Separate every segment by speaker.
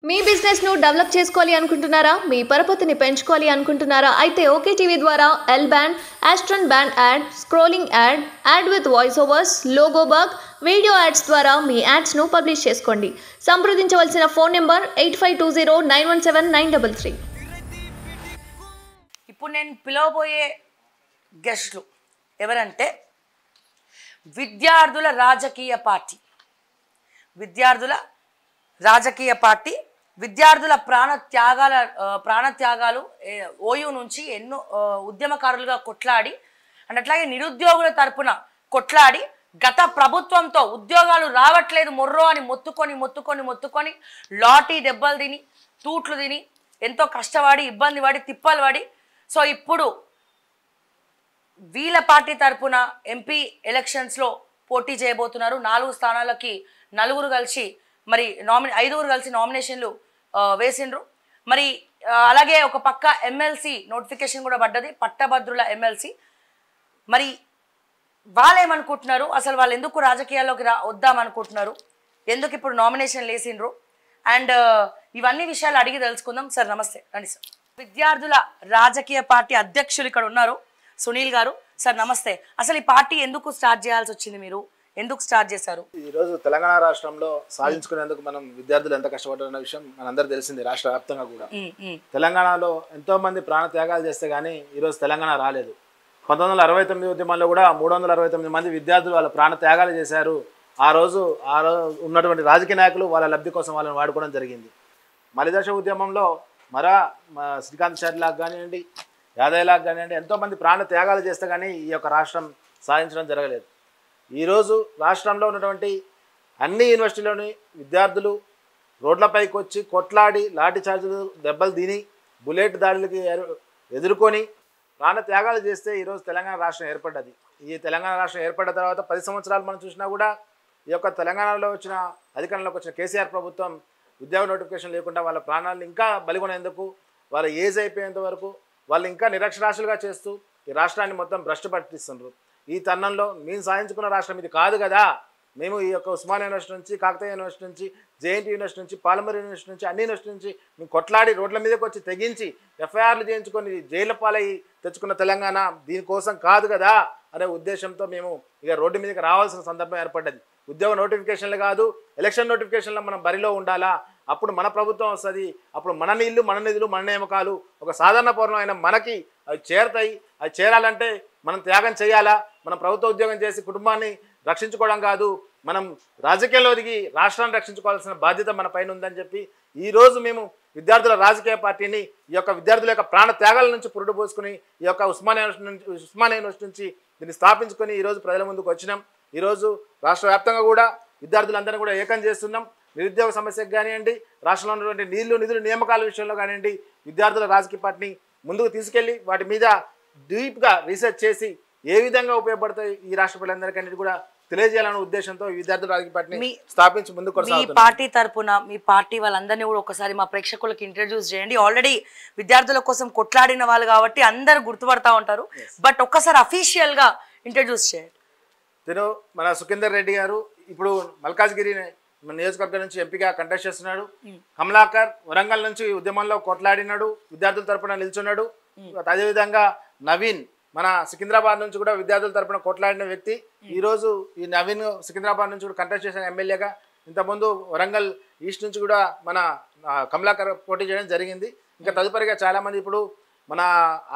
Speaker 1: మీ business ను develop చేసుకోవాలి అనుకుంటున్నారా? మీ పరపతిని పెంచుకోవాలి అనుకుంటున్నారా? అయితే ఓకే టీవీ ద్వారా L band, aston band ad, scrolling ad, ad with voice overs, logo bug, video ads ద్వారా మీ యాడ్స్ ను పబ్లిష్ చేసుకోండి. సంప్రదించవలసిన ఫోన్ నెంబర్ 8520917933.
Speaker 2: ఇప్పుడు నేను పిలవబోయే గెస్ట్లు ఎవరంటే విద్యార్థుల రాజకీయ పార్టీ విద్యార్థుల ప్రాణత్యాగాలు ఓయూ నుంచి ఎన్నో ఉద్యమకారులుగా కొట్లాడి అండ్ అట్లాగే నిరుద్యోగుల తరపున కొట్లాడి గత ప్రభుత్వంతో ఉద్యోగాలు రావట్లేదు మొర్రో అని మొత్తుకొని లాఠీ దెబ్బలు తిని తూట్లు తిని ఎంతో కష్టపడి ఇబ్బంది పడి తిప్పలు పడి సో ఇప్పుడు వీళ్ళ పార్టీ తరపున ఎంపీ ఎలక్షన్స్లో పోటీ చేయబోతున్నారు. 4 స్థానాలకి 5 కలిసి నామినేషన్లు వేసిండ్రు. మరి అలాగే ఒక పక్క ఎమ్మెల్సీ నోటిఫికేషన్ కూడా పడ్డది, పట్టభద్రుల ఎమ్మెల్సీ. మరి వాళ్ళు ఏమనుకుంటున్నారు, అసలు వాళ్ళు ఎందుకు రాజకీయాల్లోకి వద్దామనుకుంటున్నారు, ఎందుకు ఇప్పుడు నామినేషన్లు వేసిండ్రు అండ్ ఇవన్నీ విషయాలు అడిగి తెలుసుకుందాం. సార్ నమస్తే, రండి సార్. విద్యార్థుల రాజకీయ పార్టీ అధ్యక్షులు ఇక్కడ ఉన్నారు, సునీల్ గారు. సార్ నమస్తే. అసలు ఈ పార్టీ ఎందుకు స్టార్ట్ చేయాల్సి వచ్చింది, మీరు ఎందుకు స్టార్ట్ చేశారు?
Speaker 3: ఈరోజు తెలంగాణ రాష్ట్రంలో సాధించుకునేందుకు మనం విద్యార్థులు ఎంత కష్టపడ్డారన్న విషయం మనందరూ తెలిసింది. రాష్ట్ర వ్యాప్తంగా కూడా తెలంగాణలో ఎంతో మంది ప్రాణ త్యాగాలు చేస్తే కానీ ఈరోజు తెలంగాణ రాలేదు. 1969 ఉద్యమంలో కూడా 369 మంది విద్యార్థులు వాళ్ళ ప్రాణ త్యాగాలు చేశారు. ఆ రోజు ఉన్నటువంటి రాజకీయ నాయకులు వాళ్ళ లబ్ధి కోసం వాళ్ళని వాడుకోవడం జరిగింది. మలిదశ ఉద్యమంలో శ్రీకాంత్ చారిలాగా కానివ్వండి, యాదయ్యలాగా కానివ్వండి, ఎంతోమంది ప్రాణ త్యాగాలు చేస్తే కానీ ఈ యొక్క రాష్ట్రం సాధించడం జరగలేదు. ఈరోజు రాష్ట్రంలో ఉన్నటువంటి అన్ని యూనివర్సిటీలోని విద్యార్థులు రోడ్లపైకి వచ్చి కొట్లాడి లాఠీ చార్జీలు దెబ్బలు తిని బుల్లెట్ దాడులకి ఎదుర్కొని ప్రాణ త్యాగాలు చేస్తే ఈరోజు తెలంగాణ రాష్ట్రం ఏర్పడ్డది. ఈ తెలంగాణ రాష్ట్రం ఏర్పడ్డ తర్వాత 10 సంవత్సరాలు మనం చూసినా కూడా ఈ యొక్క తెలంగాణలో వచ్చిన అధికారంలోకి వచ్చిన కేసీఆర్ ప్రభుత్వం ఉద్యోగ నోటిఫికేషన్ లేకుండా వాళ్ళ ప్రాణాలను ఇంకా బలిగొనేందుకు, వాళ్ళ ఏజ్ అయిపోయేంత వరకు వాళ్ళు ఇంకా నిరక్షరాస్యులుగా చేస్తూ ఈ రాష్ట్రాన్ని మొత్తం భ్రష్టు పట్టిస్తున్నారు. ఈ తరుణంలో మేము సాధించుకున్న రాష్ట్రం ఇది కాదు కదా, మేము ఈ యొక్క ఉస్మానియా యూనివర్సిటీ నుంచి, కాకతీయ యూనివర్సిటీ నుంచి, జేఎన్టీ యూనివర్సిటీ నుంచి, పాలమూరు యూనివర్సిటీ నుంచి, అన్ని యూనివర్సిటీ నుంచి మేము కొట్లాడి రోడ్ల మీదకి వచ్చి తెగించి ఎఫ్ఐఆర్లు చేయించుకొని జైలు పాలయ్యి తెచ్చుకున్న తెలంగాణ దీనికోసం కాదు కదా అనే ఉద్దేశంతో మేము ఇక రోడ్డు మీదకి రావాల్సిన సందర్భం ఏర్పడ్డది. ఉద్యోగ నోటిఫికేషన్లు కాదు, ఎలక్షన్ నోటిఫికేషన్లో మనం బరిలో ఉండాలా. అప్పుడు మన ప్రభుత్వం వస్తుంది, అప్పుడు మన నీళ్లు, మన నిధులు, మన నియామకాలు ఒక సాధారణ పౌరులు అయిన మనకి అవి చేరతాయి. అవి చేరాలంటే మనం త్యాగం చేయాలా. మనం ప్రభుత్వ ఉద్యోగం చేసి కుటుంబాన్ని రక్షించుకోవడం కాదు, మనం రాజకీయాల్లో దిగి రాష్ట్రాన్ని రక్షించుకోవాల్సిన బాధ్యత మన పైన ఉందని చెప్పి ఈరోజు మేము విద్యార్థుల రాజకీయ పార్టీని ఈ యొక్క విద్యార్థుల యొక్క ప్రాణ త్యాగాల నుంచి పురుడు పోసుకుని ఈ యొక్క ఉస్మానియా యూనివర్సిటీ నుంచి దీన్ని స్థాపించుకొని ఈరోజు ప్రజల ముందుకు వచ్చినాం. ఈరోజు రాష్ట్ర వ్యాప్తంగా కూడా విద్యార్థులందరినీ కూడా ఏకం చేస్తున్నాం. నిరుద్యోగ సమస్యకు కానివ్వండి, రాష్ట్రంలో ఉన్నటువంటి నిధులు నియామకాల విషయంలో కానివ్వండి, విద్యార్థుల రాజకీయ పార్టీని ముందుకు తీసుకెళ్ళి వాటి మీద డీప్గా రీసెర్చ్ చేసి ఏ విధంగా ఉపయోగపడతాయి ఈ రాష్ట్ర ప్రజలందరికీ కూడా తెలియజేయాలనే ఉద్దేశంతో ఈ విద్యార్థుల రాజకీయ పార్టీని స్థాపించి ముందుకు కొనసాగుతున్నాం.
Speaker 2: మీ పార్టీ తరపున మీ పార్టీ వాళ్ళందరినీ కూడా ఒకసారి మా ప్రేక్షకులకు ఇంట్రడ్యూస్ చేయండి. ఆల్రెడీ విద్యార్థుల కోసం కొట్లాడిన వాళ్ళు కాబట్టి అందరు గుర్తుపడతా ఉంటారు, బట్ ఒక్కసారి అఫీషియల్ గా ఇంట్రడ్యూస్ చేయండి.
Speaker 3: మన సుఖేందర్ రెడ్డి గారు ఇప్పుడు మల్కాజ్గిరి నియోజకవర్గం నుంచి ఎంపీగా కంటెస్ట్ చేస్తున్నాడు. కమలాకర్ వరంగల్ నుంచి ఉద్యమంలో కొట్లాడినాడు, విద్యార్థుల తరపున నిల్చున్నాడు. అదేవిధంగా నవీన్ మన సికింద్రాబాద్ నుంచి కూడా విద్యార్థుల తరపున కొట్లాడిన వ్యక్తి. ఈరోజు ఈ నవీన్ సికింద్రాబాద్ నుంచి కూడా కంటెస్ట్ చేసిన ఎమ్మెల్యేగా, ఇంతకుముందు వరంగల్ ఈస్ట్ నుంచి కూడా మన కమలాకర్ పోటీ చేయడం జరిగింది. ఇంకా తదుపరిగా చాలామంది ఇప్పుడు మన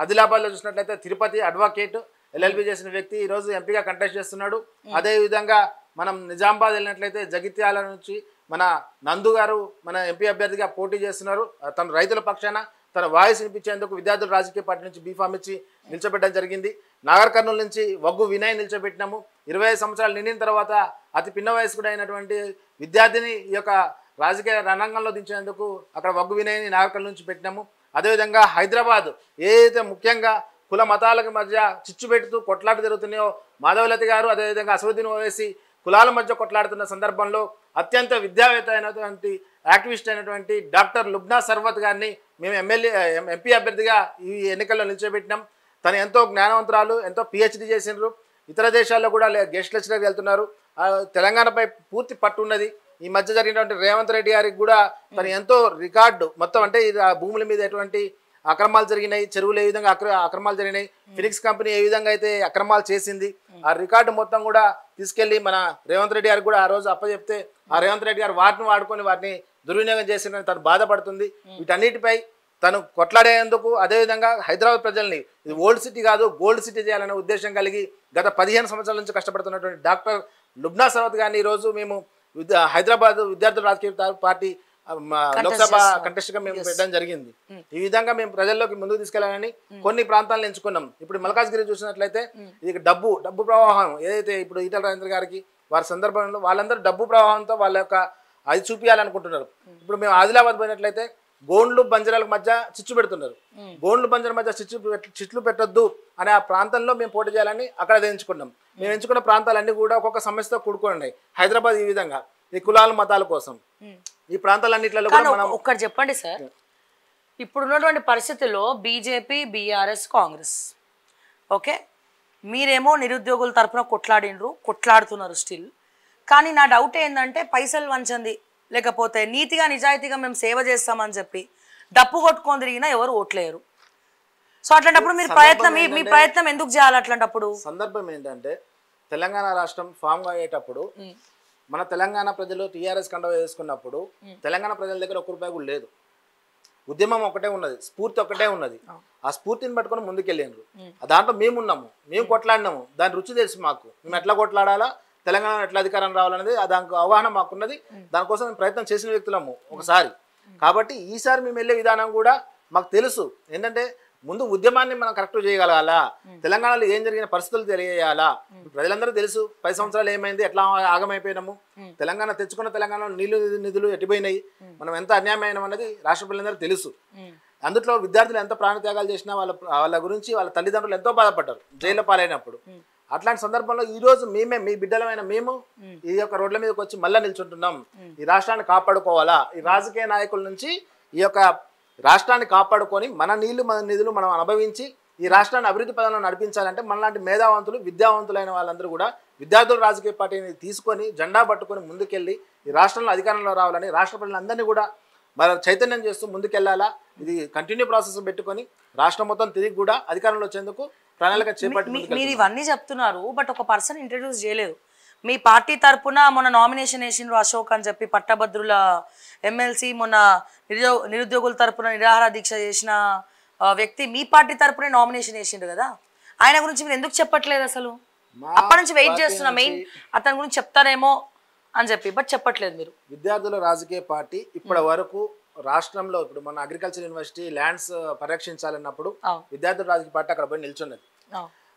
Speaker 3: ఆదిలాబాద్లో చూసినట్లయితే తిరుపతి అడ్వకేట్ ఎల్ఎల్బి చేసిన వ్యక్తి ఈరోజు ఎంపీగా కంటెస్ట్ చేస్తున్నాడు. అదేవిధంగా మనం నిజామాబాద్ వెళ్ళినట్లయితే జగిత్యాల నుంచి మన నందు గారు మన ఎంపీ అభ్యర్థిగా పోటీ చేస్తున్నారు. తన రైతుల పక్షాన తన వాయిస్ వినిపించేందుకు విద్యార్థుల రాజకీయ పార్టీ నుంచి బీఫామ్ ఇచ్చి నిల్చోబెట్టడం జరిగింది. నాగర్ కర్నూలు నుంచి వగ్గు వినయ్ నిల్చోబెట్టినాము. 25 సంవత్సరాలు నిండిన తర్వాత అతి పిన్న వయసు కూడా అయినటువంటి విద్యార్థిని ఈ యొక్క రాజకీయ రణంగంలో దించేందుకు అక్కడ వగ్గు వినయ్ని నాగర్ కర్నూలు నుంచి పెట్టినాము. అదేవిధంగా హైదరాబాద్ ఏదైతే ముఖ్యంగా కుల మతాలకు మధ్య చిచ్చు పెడుతూ కొట్లాట జరుగుతున్నాయో మాధవలతి గారు, అదేవిధంగా అసదుద్దీన్ ఓవైసీ కులాల మధ్య కొట్లాడుతున్న సందర్భంలో అత్యంత విద్యావేత్త అయినటువంటి యాక్టివిస్ట్ అయినటువంటి డాక్టర్ లుబ్నా సర్వత్ గారిని మేము ఎంపీ అభ్యర్థిగా ఈ ఎన్నికల్లో నిల్చోబెట్టినాం. తను ఎంతో జ్ఞానవంతురాలు, ఎంతో పిహెచ్డి చేసినారు. ఇతర దేశాల్లో కూడా గెస్ట్ లెక్చరర్గా వెళ్తున్నారు. తెలంగాణపై పూర్తి పట్టు ఉన్నది. ఈ మధ్య జరిగినటువంటి రేవంత్ రెడ్డి గారికి కూడా తను ఎంతో రికార్డు మొత్తం అంటే ఇది ఆ భూముల మీద ఎటువంటి అక్రమాలు జరిగినాయి, చెరువులు ఏ విధంగా అక్రమాలు జరిగినాయి, ఫినిక్స్ కంపెనీ ఏ విధంగా అయితే అక్రమాలు చేసింది, ఆ రికార్డు మొత్తం కూడా తీసుకెళ్లి మన రేవంత్ రెడ్డి గారికి కూడా ఆ రోజు అప్పచెప్తే ఆ రేవంత్ రెడ్డి గారు వాటిని వాడుకొని వాటిని దుర్వినియోగం చేసిందని తను బాధపడుతుంది. వీటన్నిటిపై తను కొట్లాడేందుకు అదేవిధంగా హైదరాబాద్ ప్రజల్ని ఇది ఓల్డ్ సిటీ కాదు గోల్డ్ సిటీ చేయాలనే ఉద్దేశం కలిగి గత 15 సంవత్సరాల నుంచి కష్టపడుతున్నటువంటి డాక్టర్ లుబ్నా సరవత్ గారిని ఈరోజు మేము హైదరాబాద్ విద్యార్థుల రాజకీయ పార్టీ లోక్సభ కంటెస్ట్ గా మేము పెట్టడం జరిగింది. ఈ విధంగా మేము ప్రజల్లోకి ముందుకు తీసుకెళ్లాలని కొన్ని ప్రాంతాలను ఎంచుకున్నాం. ఇప్పుడు మల్కాజ్గిరి చూసినట్లయితే ఇది డబ్బు ప్రవాహం ఏదైతే ఇప్పుడు ఈటల రాజేంద్ర గారికి వారి సందర్భంలో వాళ్ళందరూ డబ్బు ప్రవాహంతో వాళ్ళ యొక్క అది చూపించాలనుకుంటున్నారు. ఇప్పుడు మేము ఆదిలాబాద్ పోయినట్లయితే గోండ్లు బంజరాల మధ్య చిచ్చు పెడుతున్నారు. గోండ్లు బంజరాల మధ్య చిట్లు పెట్టొద్దు అనే ఆ ప్రాంతంలో మేము పోటీ చేయాలని అక్కడ ఎంచుకున్నాం. మేము ఎంచుకున్న ప్రాంతాలన్నీ కూడా ఒక్కొక్క సమస్యతో కూడుకొని ఉన్నాయి. హైదరాబాద్ ఈ విధంగా ఈ కులాల మతాల కోసం ఈ ప్రాంతాలన్నింటిలో కూడా మనం
Speaker 2: ఒక్కటి చెప్పండి సార్, ఇప్పుడు ఉన్నటువంటి పరిస్థితుల్లో బీజేపీ, బీఆర్ఎస్, కాంగ్రెస్ ఓకే, మీరేమో నిరుద్యోగుల తరఫున కొట్లాడుతున్నారు స్టిల్. కానీ నా డౌట్ ఏంటంటే పైసలు వంచండి లేకపోతే నీతిగా నిజాయితీగా మేము సేవ చేస్తామని చెప్పి డప్పు కొట్టుకొని తిరిగినా ఎవరు ఓట్లేరు. సో అట్లాంటప్పుడు మీరు మీ ప్రయత్నం ఎందుకు చేయాలి? అట్లాంటప్పుడు
Speaker 3: సందర్భం ఏంటంటే తెలంగాణ రాష్ట్రం ఫామ్ అయ్యేటప్పుడు మన తెలంగాణ ప్రజలు టీఆర్ఎస్ కండవ వేసుకున్నప్పుడు తెలంగాణ ప్రజల దగ్గర ఒక్క రూపాయి కూడా లేదు. ఉద్యమం ఒకటే ఉన్నది, స్ఫూర్తి ఒకటే ఉన్నది. ఆ స్ఫూర్తిని పట్టుకొని ముందుకెళ్ళిండ్రు. దాంట్లో మేమున్నాము, మేము కొట్లాడినాము, దాని రుచి తెలుసు మాకు. మేము ఎట్లా కొట్లాడాలా, తెలంగాణ ఎట్లా అధికారం రావాలనేది దానికి అవగాహన మాకున్నది. దానికోసం మేము ప్రయత్నం చేసిన వ్యక్తులము ఒకసారి. కాబట్టి ఈసారి మేము వెళ్ళే విధానం కూడా మాకు తెలుసు. ఏంటంటే ముందు ఉద్యమాన్ని మనం కరెక్ట్ చేయగలగాలా, తెలంగాణలో ఏం జరిగిన పరిస్థితులు తెలియజేయాలా. ప్రజలందరూ తెలుసు 10 సంవత్సరాలు ఏమైంది, ఎట్లా ఆగమైపోయినాము, తెలంగాణ తెచ్చుకున్న తెలంగాణలో నిధులు ఎట్టిపోయినాయి, మనం ఎంత అన్యాయమైన అన్నది రాష్ట్ర ప్రజలందరూ తెలుసు. అందులో విద్యార్థులు ఎంత ప్రాణత్యాగాలు చేసినా వాళ్ళ గురించి వాళ్ళ తల్లిదండ్రులు ఎంతో బాధపడ్డారు జైల్లో పాలైనప్పుడు. అట్లాంటి సందర్భంలో ఈ రోజు మీ బిడ్డలమైన మేము ఈ యొక్క రోడ్ల మీదకి వచ్చి మళ్ళీ నిల్చుంటున్నాం. ఈ రాష్ట్రాన్ని కాపాడుకోవాలా, ఈ రాజకీయ నాయకుల నుంచి ఈ యొక్క రాష్ట్రాన్ని కాపాడుకొని మన నిధులు మనం అనుభవించి ఈ రాష్ట్రాన్ని అభివృద్ధి పదంలో నడిపించాలంటే మనలాంటి మేధావంతులు విద్యావంతులైన వాళ్ళందరూ కూడా విద్యార్థుల రాజకీయ పార్టీని తీసుకొని జెండా పట్టుకొని ముందుకెళ్ళి ఈ రాష్ట్రంలో అధికారంలో రావాలని రాష్ట్ర ప్రజలందరినీ కూడా మరి చైతన్యం చేస్తూ ముందుకెళ్లాలా. ఇది కంటిన్యూ ప్రాసెస్ పెట్టుకొని రాష్ట్రం మొత్తం తిరిగి కూడా అధికారంలో వచ్చేందుకు ప్రణాళిక చేపట్టి
Speaker 2: మీరు ఇవన్నీ చెప్తున్నారు, బట్ ఒక పర్సన్ ఇంట్రడ్యూస్ చేయలేదు. మీ పార్టీ తరపున మొన్న నామినేషన్ వేసిండ్రు అశోక్ అని చెప్పి పట్టభద్రుల ఎమ్మెల్సీ, మొన్న నిరుద్యోగుల తరపున నిరాహార దీక్ష చేసిన వ్యక్తి మీ పార్టీ తరపునే నామినేషన్ వేసిండ్రు కదా, ఆయన గురించి మీరు ఎందుకు చెప్పట్లేదు? అసలు అప్పటి నుంచి వెయిట్ చేస్తున్నా మెయిన్ అతని గురించి చెప్తారేమో అని చెప్పి, బట్ చెప్పట్లేదు మీరు.
Speaker 3: విద్యార్థుల రాజకీయ పార్టీ ఇప్పటి వరకు రాష్ట్రంలో ఇప్పుడు మన అగ్రికల్చర్ యూనివర్సిటీ ల్యాండ్స్ పరిరక్షించాలన్నప్పుడు విద్యార్థుల రాజకీయ పార్టీ అక్కడ పోయి నిల్చున్నది.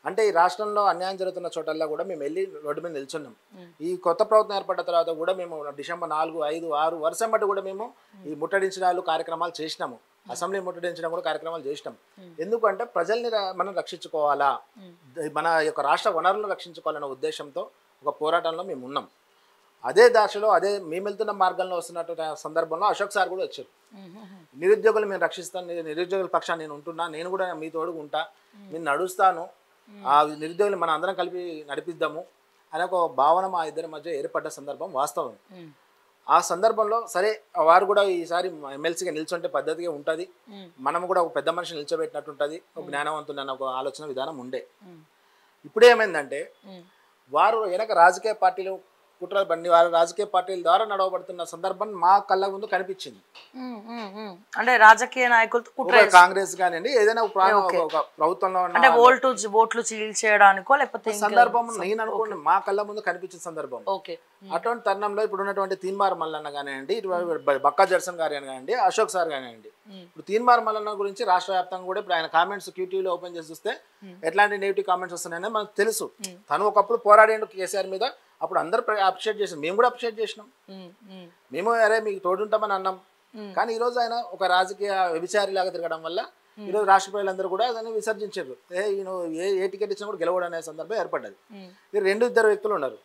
Speaker 3: అంటే ఈ రాష్ట్రంలో అన్యాయం జరుగుతున్న చోటల్లో కూడా మేము వెళ్ళి రోడ్డు మీద నిల్చున్నాం. ఈ కొత్త ప్రభుత్వం ఏర్పడ్డ తర్వాత కూడా మేము డిసెంబర్ 4, 5, 6 వర్షం బట్టి కూడా మేము ఈ ముట్టడించడాలు కార్యక్రమాలు చేసినాము. అసెంబ్లీ ముట్టడించడం కూడా కార్యక్రమాలు చేసినాం. ఎందుకంటే ప్రజల్ని మనం రక్షించుకోవాలా, మన యొక్క రాష్ట్ర వనరులను రక్షించుకోవాలనే ఉద్దేశంతో ఒక పోరాటంలో మేము ఉన్నాం. అదే దశలో మేము వెళ్తున్న మార్గంలో వస్తున్నట్టు సందర్భంలో అశోక్ సార్ కూడా వచ్చారు. నిరుద్యోగులు మేము రక్షిస్తాను, నిరుద్యోగుల పక్షాన్ని నేను ఉంటున్నా, నేను కూడా మీ తోడుగా ఉంటా, నేను నడుస్తాను, ఆ నిరుద్యోగులు మన అందరం కలిపి నడిపిద్దాము అనే ఒక భావన మా ఇద్దరి మధ్య ఏర్పడ్డ సందర్భం వాస్తవం. ఆ సందర్భంలో సరే వారు కూడా ఈసారి ఎమ్మెల్సీగా నిల్చుంటే పద్ధతిగా ఉంటుంది, మనం కూడా ఒక పెద్ద మనిషి నిల్చోబెట్టినట్టు ఉంటుంది, ఒక జ్ఞానవంతుడన్న ఒక ఆలోచన విధానం ఉండే. ఇప్పుడు ఏమైందంటే వారు వెనక రాజకీయ పార్టీలు కుట్రలు బండి వారు రాజకీయ పార్టీల ద్వారా నడవబడుతున్న సందర్భం మా కళ్ళ ముందు కనిపించింది.
Speaker 2: అంటే రాజకీయ నాయకులతో
Speaker 3: కాంగ్రెస్ కానివ్వండి ఏదైనా ఒక ప్రభుత్వంలో
Speaker 2: ఓట్లు చీల్చేయడానికో లేకపోతే
Speaker 3: సందర్భం నేను అనుకోండి మా కళ్ళ ముందు కనిపించిన సందర్భం. అటువంటి తరుణంలో ఇప్పుడు ఉన్నటువంటి తీన్మార్ మల్లన్న కానివ్వండి, బక్కా జడ్సన్ గారు కానివ్వండి, అశోక్ సార్ కానివ్వండి, ఇప్పుడు తీన్మార్ మల్లన్న గురించి రాష్ట్ర వ్యాప్తంగా కూడా ఇప్పుడు ఆయన కామెంట్స్ క్యూటీవీలో ఓపెన్ చేసి చూస్తే ఎట్లాంటి నెగిటివ్ కామెంట్స్ వస్తున్నాయని మనకు తెలుసు. తను ఒకప్పుడు పోరాడేందుకు కేసీఆర్ మీద, అప్పుడు అందరూ అప్రిషియేట్ చేసాం, మేము కూడా అప్రిషియేట్ చేసినాం, మేము అరే మీకు తోడుంటామని అన్నాం. కానీ ఈరోజు ఆయన ఒక రాజకీయ వ్యభిచారి లాగా తిరగడం వల్ల ఈరోజు రాష్ట్ర ప్రజలందరూ కూడా దాన్ని విసర్జించారు. ఏ టికెట్ ఇచ్చినా కూడా గెలవడం అనే సందర్భం ఏర్పడ్డది. ఇద్దరు వ్యక్తులు ఉన్నారు,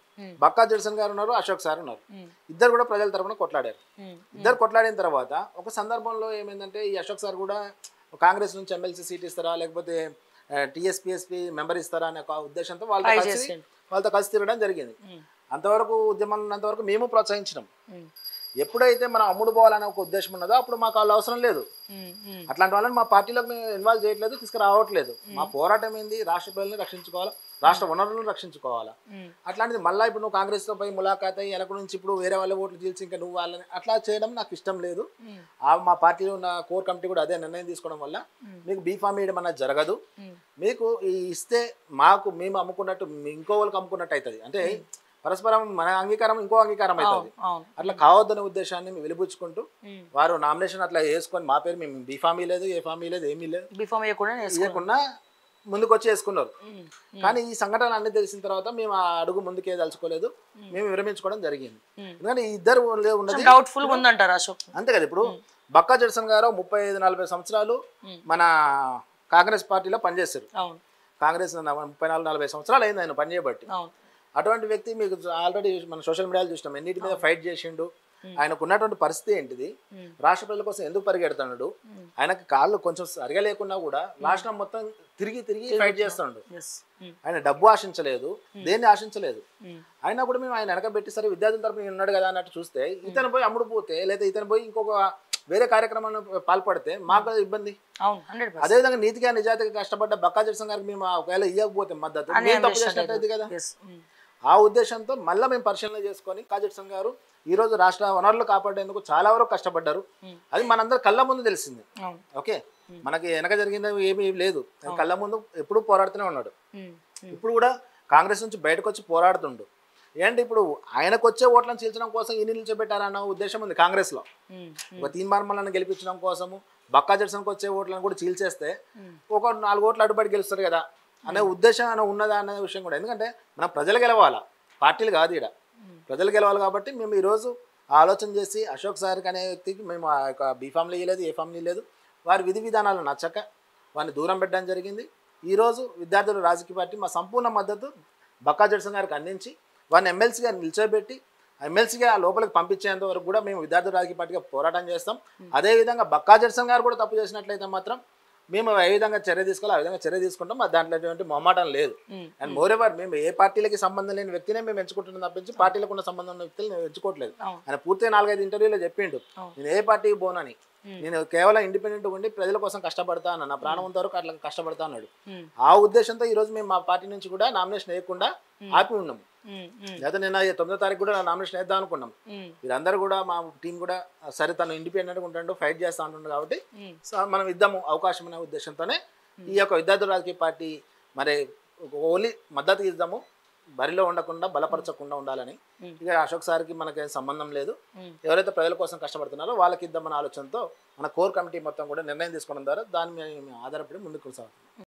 Speaker 3: బక్కా జడ్సన్ గారు ఉన్నారు, అశోక్ సార్ ఉన్నారు. ఇద్దరు కూడా ప్రజల తరఫున కొట్లాడారు. ఇద్దరు కొట్లాడిన తర్వాత ఒక సందర్భంలో ఏమైందంటే ఈ అశోక్ సార్ కూడా కాంగ్రెస్ నుంచి ఎమ్మెల్సీ సీట్ ఇస్తారా లేకపోతే టీఎస్పీఎస్పీ మెంబర్ ఇస్తారా అనే ఒక ఉద్దేశంతో వాళ్ళతో కలిసి తిరగడం జరిగింది. అంతవరకు ఉద్యమం ఉన్నంతవరకు మేము ప్రోత్సహించినాం. ఎప్పుడైతే మనం అమ్ముడు పోవాలనే ఒక ఉద్దేశం ఉన్నదో అప్పుడు మాకు వాళ్ళు అవసరం లేదు. అట్లాంటి వాళ్ళని మా పార్టీలోకి మేము ఇన్వాల్వ్ చేయట్లేదు, తీసుకురావట్లేదు. మా పోరాటం ఏంది, రాష్ట్ర ప్రజల్ని రక్షించుకోవాలా, రాష్ట్ర వనరులను రక్షించుకోవాలా. అట్లాంటిది మళ్ళీ ఇప్పుడు నువ్వు కాంగ్రెస్తో పోయి ములాఖాత్ అయ్యి వెనక నుంచి ఇప్పుడు వేరే వాళ్ళ ఓట్లు చీల్చి ఇంకా నువ్వు వాళ్ళని అట్లా చేయడం నాకు ఇష్టం లేదు. మా పార్టీలో ఉన్న కోర్ కమిటీ కూడా అదే నిర్ణయం తీసుకోవడం వల్ల మీకు బీఫామ్ ఇవ్వడం అన్నది జరగదు. మీకు ఇస్తే మాకు మేము అమ్ముకున్నట్టు ఇంకో వాళ్ళకి అమ్ముకున్నట్టు అవుతుంది. అంటే పరస్పరం మన అంగీకారం ఇంకో అంగీకారం అవుతుంది. అట్లా కావద్దనే ఉద్దేశాన్ని మేము వెలిబుచ్చుకుంటూ వారు నామినేషన్ అట్లా వేసుకొని మా పేరు మేము బీఫామీ లేదు, ఏ ఫామీ లేదు, ఏమీ లేదు,
Speaker 2: బీఫామ్
Speaker 3: వేయకుండా ముందుకు వచ్చి వేసుకున్నారు. కానీ ఈ సంఘటన అన్ని తెలిసిన తర్వాత మేము ఆ అడుగు ముందుకే దలుచుకోలేదు, మేము విరమించుకోవడం జరిగింది. ఎందుకంటే ఈ ఇద్దరు ఉన్నది
Speaker 2: డౌట్ఫుల్ ఉందంటారు అశోక్.
Speaker 3: అంతే కదా. ఇప్పుడు బక్కా జడ్సన్ గారు 35-40 సంవత్సరాలు మన కాంగ్రెస్ పార్టీలో పనిచేశారు. కాంగ్రెస్ 34-40 సంవత్సరాలు అయింది ఆయన పనిచేయబట్టి. అటువంటి వ్యక్తి మీకు ఆల్రెడీ మన సోషల్ మీడియాలో చూసినాం ఎన్నిటి మీద ఫైట్ చేసిండు. ఆయనకు ఉన్నటువంటి పరిస్థితి ఏంటిది, రాష్ట్ర ప్రజల కోసం ఎందుకు పరిగెడుతున్నాడు, ఆయనకి కాళ్ళు కొంచెం సరిగా లేకున్నా కూడా రాష్ట్రం మొత్తం తిరిగి ఫైట్ చేస్తున్నాడు. ఆయన డబ్బు ఆశించలేదు, దేన్ని ఆశించలేదు. అయినా కూడా మేము ఆయన వెనకబెట్టి సరే విద్యార్థుల తరపున ఉన్నాడు కదా అన్నట్టు చూస్తే ఇతను పోయి అమ్ముడు పోతే లేదా ఇతను పోయి ఇంకొక వేరే కార్యక్రమాన్ని పాల్పడితే మాకు ఇబ్బంది. అదేవిధంగా నీతిగా నిజాయితీగా కష్టపడ్డ బక్కా జడ్సన్ గారికి మేము ఒకవేళ ఇవ్వకపోతే మద్దతు తప్పు చేసినట్టు కదా. ఆ ఉద్దేశంతో మళ్ళీ మేము పరిశీలన చేసుకొని బక్కా జడ్సన్ గారు ఈ రోజు రాష్ట్ర వనరులు కాపాడేందుకు చాలా వరకు కష్టపడ్డారు. అది మనందరూ కళ్ళ ముందు తెలిసింది. ఓకే, మనకి వెనక జరిగింది ఏమీ లేదు, కళ్ళ ముందు ఎప్పుడు పోరాడుతూనే ఉన్నాడు. ఇప్పుడు కూడా కాంగ్రెస్ నుంచి బయటకు వచ్చి పోరాడుతుండు. ఏంటి ఇప్పుడు ఆయనకు వచ్చే ఓట్లను చీల్చడం కోసం ఈయన నిలిచోబెట్టారన్న ఉద్దేశం ఉంది కాంగ్రెస్ లో. ఒక తీన్మార్మలను గెలిపించడం కోసము బక్కా జడ్సన్కి వచ్చే ఓట్లను కూడా చీల్చేస్తే ఒక 4 ఓట్లు అడ్డుపడి గెలుస్తారు కదా అనే ఉద్దేశం ఉన్నదా అనే విషయం కూడా. ఎందుకంటే మనం ప్రజలు గెలవాలా, పార్టీలు కాదు, ఇక్కడ ప్రజలు గెలవాలి. కాబట్టి మేము ఈరోజు ఆలోచన చేసి అశోక్ సార్ అనే వ్యక్తికి మేము ఆ యొక్క బీఫామ్లు ఇవ్వలేదు, ఏ ఫామ్లు లేదు. వారి విధి విధానాలు నచ్చక వారిని దూరం పెట్టడం జరిగింది. ఈరోజు విద్యార్థుల రాజకీయ పార్టీ మా సంపూర్ణ మద్దతు బక్కా జడ్సన్ గారికి అందించి వారిని ఎమ్మెల్సీగా నిల్చోబెట్టి ఎమ్మెల్సీగా లోపలికి పంపించేంత వరకు కూడా మేము విద్యార్థుల రాజకీయ పార్టీగా పోరాటం చేస్తాం. అదేవిధంగా బక్కా జడ్సన్ గారు కూడా తప్పు చేసినట్లయితే మాత్రం మేము ఏ విధంగా చర్య తీసుకోవాలి ఆ విధంగా చర్య తీసుకుంటాం. దాంట్లో ఎటువంటి మొహమాటం లేదు. అండ్ మోర్ ఎవర్ మేము ఏ పార్టీలకి సంబంధం లేని వ్యక్తినే మేము ఎంచుకుంటున్నాం తప్పించి పార్టీలకు ఉన్న సంబంధం ఉన్న వ్యక్తులు మేము ఎంచుకోవట్లేదు. ఆయన పూర్తిగా 4-5 ఇంటర్వ్యూలో చెప్పిండు నేను ఏ పార్టీకి పోనని, నేను కేవలం ఇండిపెండెంట్ ఉండి ప్రజల కోసం కష్టపడతా అన్న, నా ప్రాణం అంత వరకు అట్లా కష్టపడతా అన్నాడు. ఆ ఉద్దేశంతో ఈ రోజు మేము మా పార్టీ నుంచి కూడా నామినేషన్ వేయకుండా ఆపి ఉన్నాము. లేదా నిన్న 9వ తారీఖు కూడా నామినేషన్ వేద్దాం అనుకున్నాం. వీరందరూ కూడా మా టీం కూడా సరే తను ఇండిపెండెంట్గా ఉంటాడు, ఫైట్ చేస్తా ఉంటుండు కాబట్టి మనం ఇద్దాము అవకాశం అనే ఉద్దేశంతోనే ఈ యొక్క విద్యార్థుల రాజకీయ పార్టీ మరి ఓన్లీ మద్దతు ఇద్దాము, బరిలో ఉండకుండా బలపరచకుండా ఉండాలని. ఇక అశోక్ సార్కి మనకి సంబంధం లేదు, ఎవరైతే ప్రజల కోసం కష్టపడుతున్నారో వాళ్ళకి ఇద్దామన్న ఆలోచనతో మన కోర్ కమిటీ మొత్తం కూడా నిర్ణయం తీసుకోవడం ద్వారా దాని మీద ఆధారపడి ముందుకు కొనసాగుతుంది.